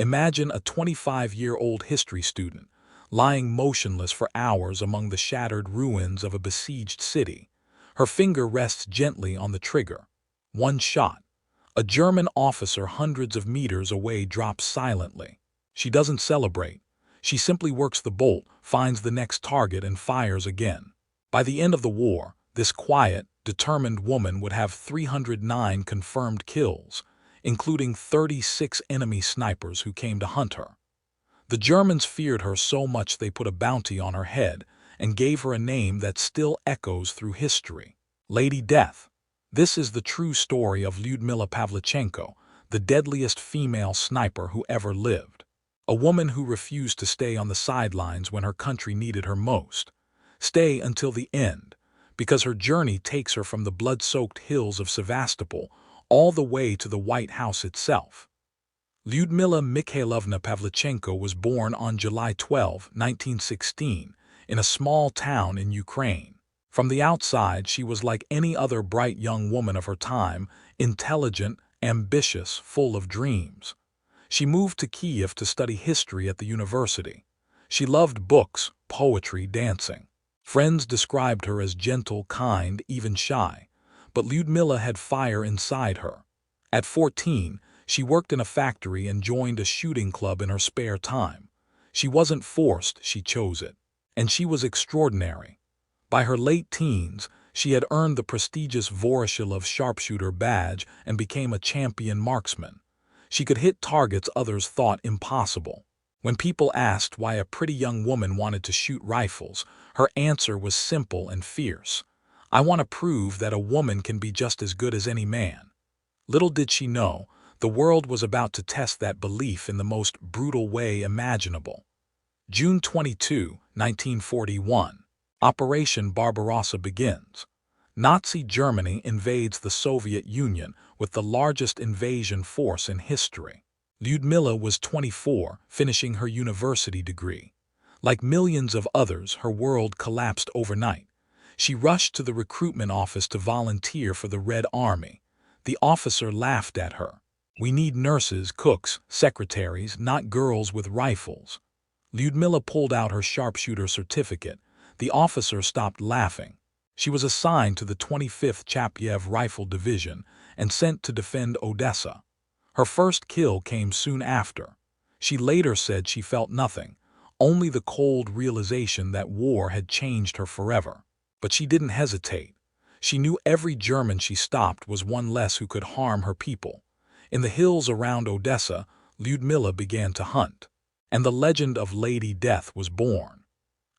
Imagine a 25-year-old history student, lying motionless for hours among the shattered ruins of a besieged city. Her finger rests gently on the trigger. One shot. A German officer hundreds of meters away drops silently. She doesn't celebrate. She simply works the bolt, finds the next target, and fires again. By the end of the war, this quiet, determined woman would have 309 confirmed kills, including 36 enemy snipers who came to hunt her. The Germans feared her so much they put a bounty on her head and gave her a name that still echoes through history: Lady Death. This is the true story of Lyudmila Pavlichenko, the deadliest female sniper who ever lived. A woman who refused to stay on the sidelines when her country needed her most. Stay until the end, because her journey takes her from the blood-soaked hills of Sevastopol all the way to the White House itself. Lyudmila Mikhailovna Pavlichenko was born on July 12, 1916, in a small town in Ukraine. From the outside, she was like any other bright young woman of her time, intelligent, ambitious, full of dreams. She moved to Kiev to study history at the university. She loved books, poetry, dancing. Friends described her as gentle, kind, even shy, but Lyudmila had fire inside her. At 14, she worked in a factory and joined a shooting club in her spare time. She wasn't forced, she chose it. And she was extraordinary. By her late teens, she had earned the prestigious Voroshilov sharpshooter badge and became a champion marksman. She could hit targets others thought impossible. When people asked why a pretty young woman wanted to shoot rifles, her answer was simple and fierce: "I want to prove that a woman can be just as good as any man." Little did she know, the world was about to test that belief in the most brutal way imaginable. June 22, 1941. Operation Barbarossa begins. Nazi Germany invades the Soviet Union with the largest invasion force in history. Lyudmila was 24, finishing her university degree. Like millions of others, her world collapsed overnight. She rushed to the recruitment office to volunteer for the Red Army. The officer laughed at her. "We need nurses, cooks, secretaries, not girls with rifles." Lyudmila pulled out her sharpshooter certificate. The officer stopped laughing. She was assigned to the 25th Chapliev Rifle Division and sent to defend Odessa. Her first kill came soon after. She later said she felt nothing, only the cold realization that war had changed her forever. But she didn't hesitate. She knew every German she stopped was one less who could harm her people. In the hills around Odessa, Lyudmila began to hunt. And the legend of Lady Death was born.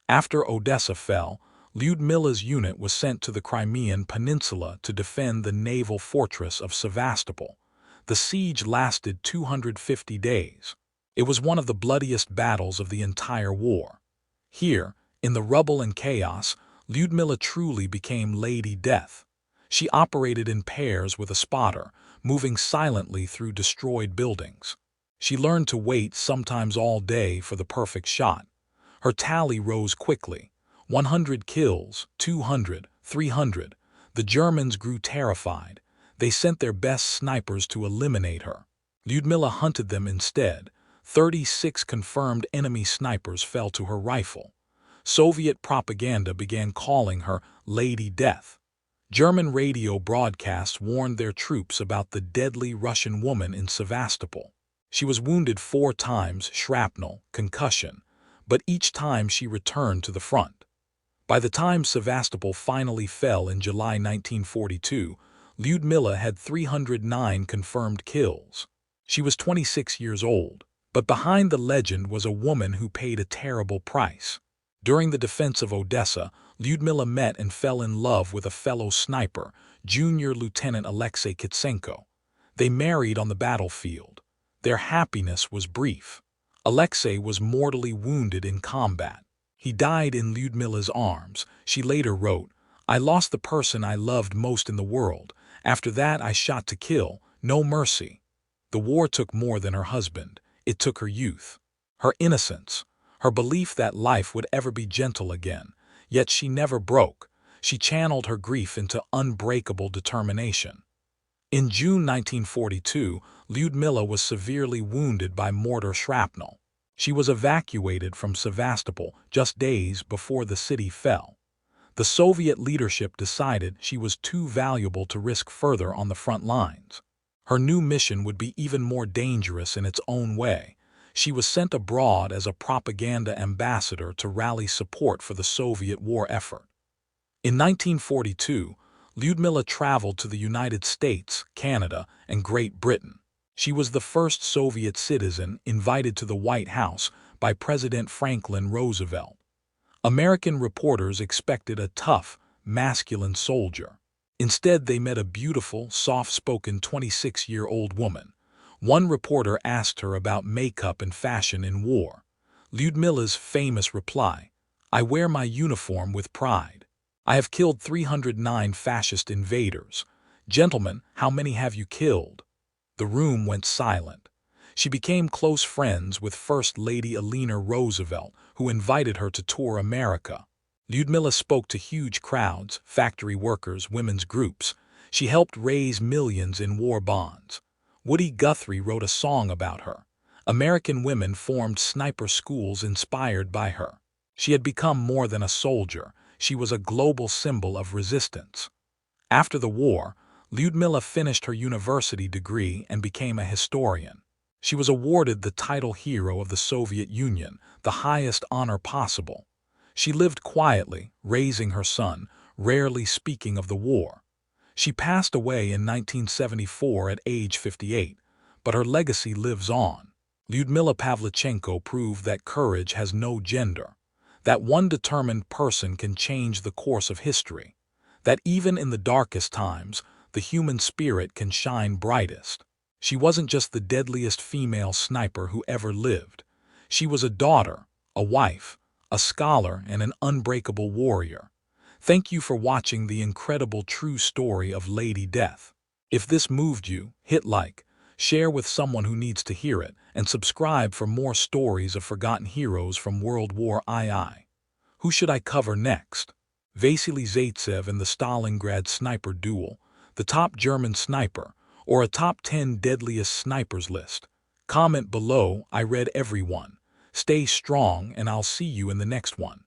After Odessa fell, Lyudmila's unit was sent to the Crimean Peninsula to defend the naval fortress of Sevastopol. The siege lasted 250 days. It was one of the bloodiest battles of the entire war. Here, in the rubble and chaos, Lyudmila truly became Lady Death. She operated in pairs with a spotter, moving silently through destroyed buildings. She learned to wait, sometimes all day, for the perfect shot. Her tally rose quickly: 100 kills, 200, 300. The Germans grew terrified. They sent their best snipers to eliminate her. Lyudmila hunted them instead. 36 confirmed enemy snipers fell to her rifle. Soviet propaganda began calling her Lady Death. German radio broadcasts warned their troops about the deadly Russian woman in Sevastopol. She was wounded 4 times, shrapnel, concussion, but each time she returned to the front. By the time Sevastopol finally fell in July 1942, Lyudmila had 309 confirmed kills. She was 26 years old, but behind the legend was a woman who paid a terrible price. During the defense of Odessa, Lyudmila met and fell in love with a fellow sniper, Junior Lieutenant Alexei Kitsenko. They married on the battlefield. Their happiness was brief. Alexei was mortally wounded in combat. He died in Lyudmila's arms. She later wrote, "I lost the person I loved most in the world. After that I shot to kill, no mercy." The war took more than her husband. It took her youth, her innocence, her belief that life would ever be gentle again. Yet she never broke. She channeled her grief into unbreakable determination. In June 1942, Lyudmila was severely wounded by mortar shrapnel. She was evacuated from Sevastopol just days before the city fell. The Soviet leadership decided she was too valuable to risk further on the front lines. Her new mission would be even more dangerous in its own way. She was sent abroad as a propaganda ambassador to rally support for the Soviet war effort. In 1942, Lyudmila traveled to the United States, Canada, and Great Britain. She was the first Soviet citizen invited to the White House by President Franklin Roosevelt. American reporters expected a tough, masculine soldier. Instead, they met a beautiful, soft-spoken 26-year-old woman. One reporter asked her about makeup and fashion in war. Lyudmila's famous reply, "I wear my uniform with pride. I have killed 309 fascist invaders. Gentlemen, how many have you killed?" The room went silent. She became close friends with First Lady Eleanor Roosevelt, who invited her to tour America. Lyudmila spoke to huge crowds, factory workers, women's groups. She helped raise millions in war bonds. Woody Guthrie wrote a song about her. American women formed sniper schools inspired by her. She had become more than a soldier. She was a global symbol of resistance. After the war, Lyudmila finished her university degree and became a historian. She was awarded the title Hero of the Soviet Union, the highest honor possible. She lived quietly, raising her son, rarely speaking of the war. She passed away in 1974 at age 58, but her legacy lives on. Lyudmila Pavlichenko proved that courage has no gender, that one determined person can change the course of history, that even in the darkest times, the human spirit can shine brightest. She wasn't just the deadliest female sniper who ever lived. She was a daughter, a wife, a scholar, and an unbreakable warrior. Thank you for watching the incredible true story of Lady Death. If this moved you, hit like, share with someone who needs to hear it, and subscribe for more stories of forgotten heroes from World War II. Who should I cover next? Vasily Zaitsev in the Stalingrad sniper duel, the top German sniper, or a top 10 deadliest snipers list? Comment below. I read every one. Stay strong, and I'll see you in the next one.